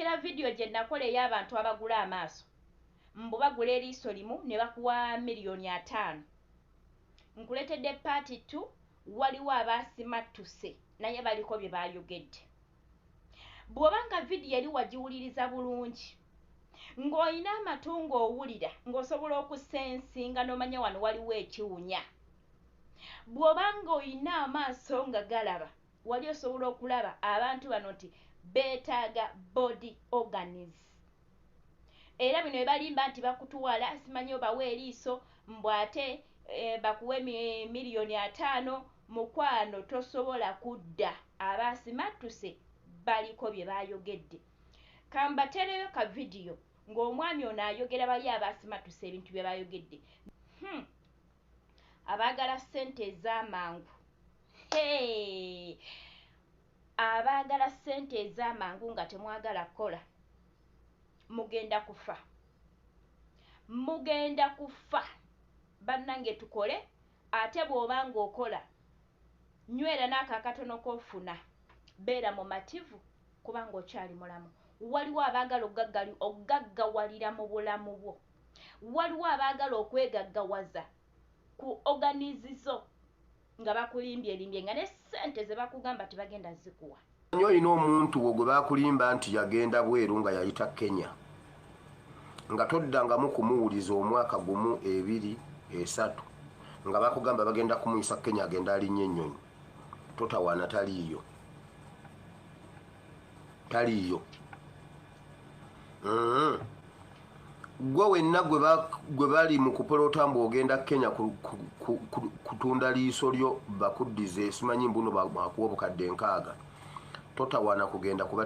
nkulekera video gye nakola ey'abantu abagula amaaso mbu bagula eriiso limu ne bakuwa $5,000,000 nkuletedde paati 2 waliwo abaasimattuse naye baliko bye bayogedde bw'obanga video eri wagiwuliriza bulungi ng'olina amatu ng'owulira ng'osobola okusensinga n'omanya wano waliwo ekiwunya bw'obanga olina amaaso nga galaba wali osobola okulaba abantu bano nti beetaaga body organs era bino ebalimba nti bakutuwala simanyi obawa eriiso mbw ate bakuwe $5,000,000 mukwano tosobola kudda abaasimattuse baliko bye bayogedde kambatereyo ka video ng'omwami ono ayogera bali abaasimattuse ebintu bye bayogedde abaagala ssente ez'amangu abaagala ssente ez'amangu nga temwagala kukola mugenda kufa bannange tukole ate bw'obanga okola nywera n'akakatono k'ofuna beera mumativu kubanga okyali mulamu waliwo abaagala okugaggawalira mu bulamu bwo waliwo abaagala okwegaggawaza ku organizizo nga bakulimbye nga ne ssente ze bakugamba tebagenda zikuwa nnyo olina omuntu wo gwe bakulimba nti yagenda bweru nga yayita Kenya nga toddangamu kumuwuliza omwaka gumu 2 3 nga bakugamba bagenda kumuyisa Kenya agenda alinnye ennyonyi totawaana taliiyo gwe wenna gwe bali mu kupolota mbu ogenda Kenya kutunda liiso lyo bakuddize simanyi mbuno bakuwa obukadde 6 totawaana kugenda kuba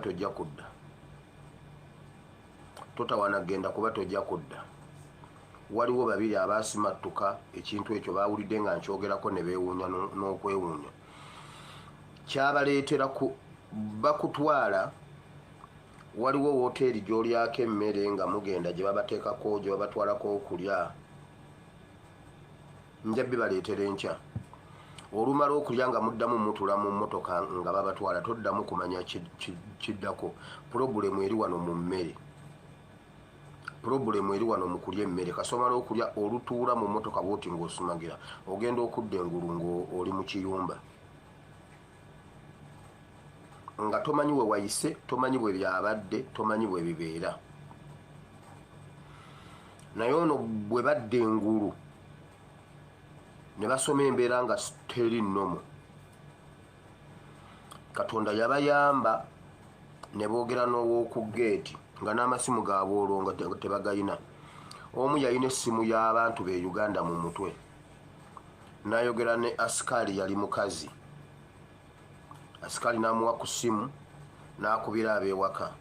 tojja kudda waliwo babiri abaasimattuka ekintu ekyo baawulidde nga nkyogerako ne beewuunya n'okwewuunya kyabaleetera bakutwala waliwo woteeri gy'olyako emmere nga mugenda gye babateekako gye babatwalako okulya njabbi baleetera enkya olumala okulya nga muddamu mutula mu mmotoka nga babatwala toddamu kumanya kiddako purobulemu eri wano mu mmere mu kulya emmere kasomala okulya olutuula mu mmotoka bwoti ng'osumagira ogenda okudda engulu ng'oli mu kiyumba nga tomanyi we wayise tomanyi bwe byabadde tomanyi bwe bibeera naye ono bwe badde engulu ne basoma embeera nga teri nnomo Katonda yabayamba ne boogera n'ow'oku geeti nga n'amasimu gaabwe olwo nga tebagayina omu yalina essimu y'abantu be Uganda mu mutwe n'ayogera ne asikaali yali mukazi asikaali n'amuwa ku ssimu n'akubira ab'ewaka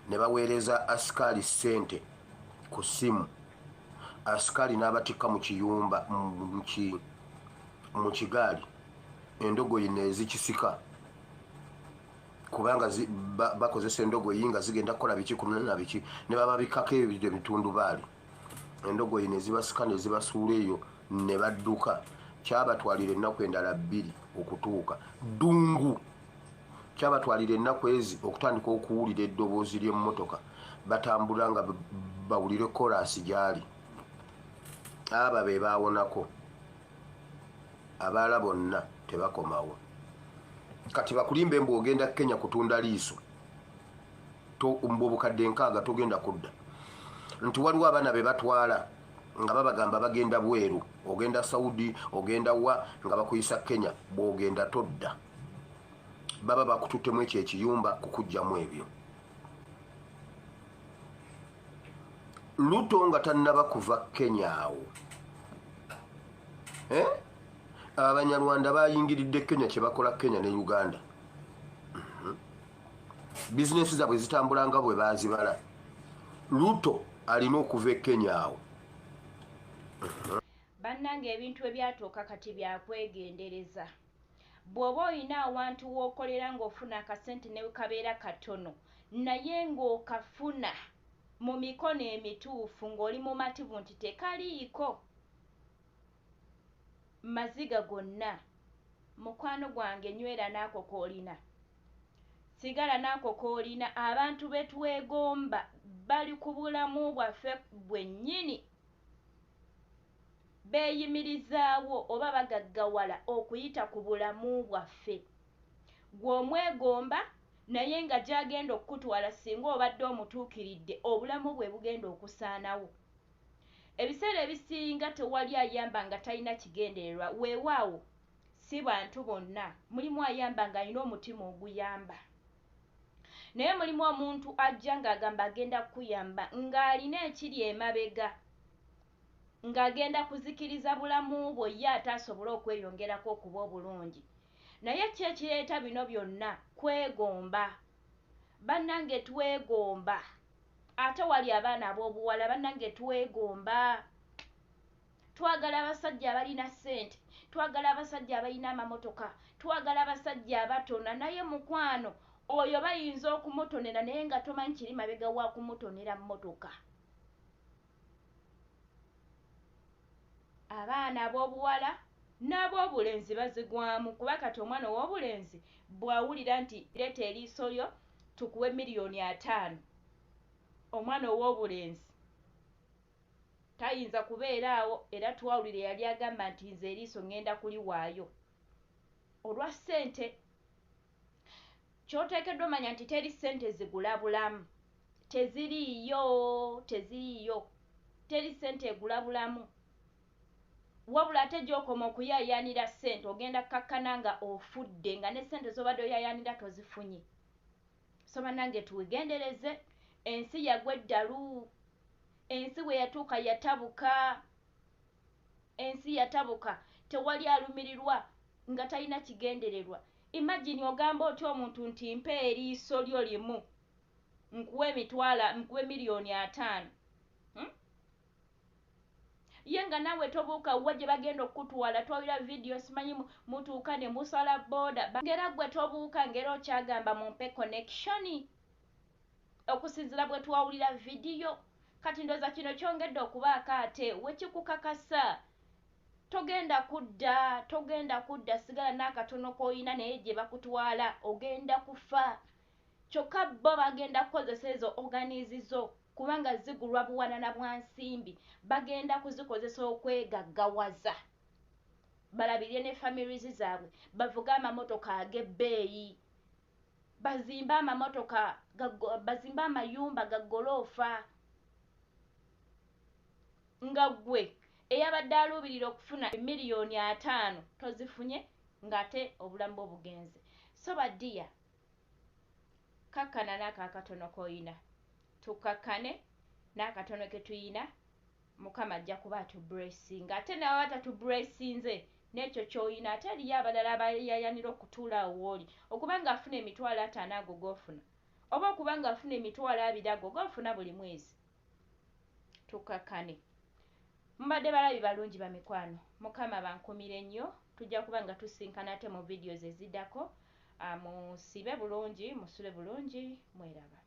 ne baweereza asikaali ssente ku ssimu asikaali n'abatikka mu kiyumba mu kigaali endogoyi nezikisika kubanga bakozesa endogoyi nga zigenda kukola biki ku na biki ne bababikako ebyo bitundubaali endogoyi nezibasika ne zibasuula eyo ne badduka kyabatwalira ennaku endala 2 okutuuka ddungu kyabatwalira ennaku ezi okutandika okuwulira eddoboozi ly'emmotoka batambula nga bawulire korasi gyali aba be baawonako abaala bonna tebakomawo kati bakulimbe mbu ogenda Kenya kutunda liiso mbu obukadde 6 togenda kudda nti waliwo abaana be batwala nga babagamba bagenda bweru ogenda Saudi ogenda wa nga bakuyisa Kenya bw'ogenda todda baba bakututtemu ekyo ekiyumba kukujjamu ebyo Luto nga tannaba kuva Kenya awo Abanyarwanda bayingiridde Kenya kye bakola Kenya ne Uganda bizinesi zaabwe zitambula nga bwe baazibala Luto alina okuva e Kenya awo bannange ebintu ebyatuuka kati byakwegendereza bw'oba olina awantu w'okolera ng'ofuna akasente ne kabeera katono naye ng'okafuna mu mikono emituufu ng'oli mumativu nti tekaliiko maziga gonna mukwano gwange nywera n'ako koolina sigala naako koolina. Abantu betwegomba bali ku bulamu bwaffe bwennyini, beeyimirizaawo oba bagaggawala okuyita ku bulamu bwaffe. Gw'omwegomba naye nga gy'agenda okukutwala singa obadde omutuukiridde obulamu bwe bugenda okusaanawo. Ebiseera ebisinga tewali ayamba nga talina kigendererwa, weewaawo si bantu bonna, mulimu ayamba ng'alina omutima oguyamba. Naye mulimu omuntu ajja ng'agamba agenda kukuyamba ng'alina ekiri emabega, ng'agenda kuzikiriza bulamu bwo ye ate asobole okweyongerako okuba obulungi. Naye ki ekireeta bino byonna? Kwegomba. Bannange twegomba. Ate wali abaana ab'obuwala bannange twegomba. Twagala abasajja abalina ssente, twagala abasajja abalina amamotoka, twagala abasajja abatona, naye mukwano oyo bayinza okumutonera naye nga tomanyi kiri mabega wa kumutonera mmotoka. Abaana ab'obuwala n'ab'obulenzi bazigwamu, kuba kati omwana ow'obulenzi bw'awulira nti leeta eriiso lyo tukuwe $5,000,000. Omwana ow'obulenzi tayinza kubeera awo, era twawulire yali agamba nti nze eriiso ngenda kuliwaayo olwa ssente. Ky'oteekeddwa omanya nti teri ssente zigula bulamu, teziriiyo, teri ssente egula bulamu. Wabula ate gy'okoma okuyaayaanira ssente ogenda kkakkana nga ofudde nga ne ssente z'obadde oyaayaanira tozifunye. So bannange tuwegendereze, ensi yagwa eddalu, ensi bwe yatuuka yatabuka, ensi yatabuka, tewali alumirirwa nga talina kigendererwa. Imagine ogamba otya omuntu nti mpa eriiso lyo limu nkuwe $5,000,000. Ye nga nawe tobuuka wa gye bagenda okutwala, twawira vidiyo simanyi mutuuka ne musala booda. Ngera gwe tobuuka ngera okyagamba mumpe connection okusinzira bwe twawulira vidiyo. Kati ndoza kino kyongedde okubaako ate wekikukakasa. Togenda kudda, sigala n'akatono k'oyina naye gye bakutwala ogenda kufa. Kyokka bo bagenda kukozesa ezo organizizo kubanga zigulwa buwanana bwa nsimbi, bagenda kuzikozesa okwegaggawaza. Balabirye ne families zaabwe, bavuga amamotoka ag'ebbeeyi, bazimba amayumba ga goloofa, nga ggwe eyabadde aluubirira okufuna $5,000,000 tozifunye ng'ate obulamu bwo bugenze. So baddiya, kakkana n'ako akatono k'oyina, tukkakkane n'akatono ke tuyina, Mukama ajja kuba atubulesinga. Ate nawe atatubulesinze n'ekyo ky'oyina ate eriyo abalala abayaayaanira okutuula awo w'oli, okuba ng'afuna $50,000 ago g'ofuna, oba okuba ng'afuna $20,000 ago g'ofuna buli mwezi. Tukkakkane. Mbadde balabi balungi ba mikwano, Mukama bankumire nnyo. Tujja kuba nga tusinkana ate mu vidiyo eziddako. Musibe bulungi, musule bulungi, mweraba.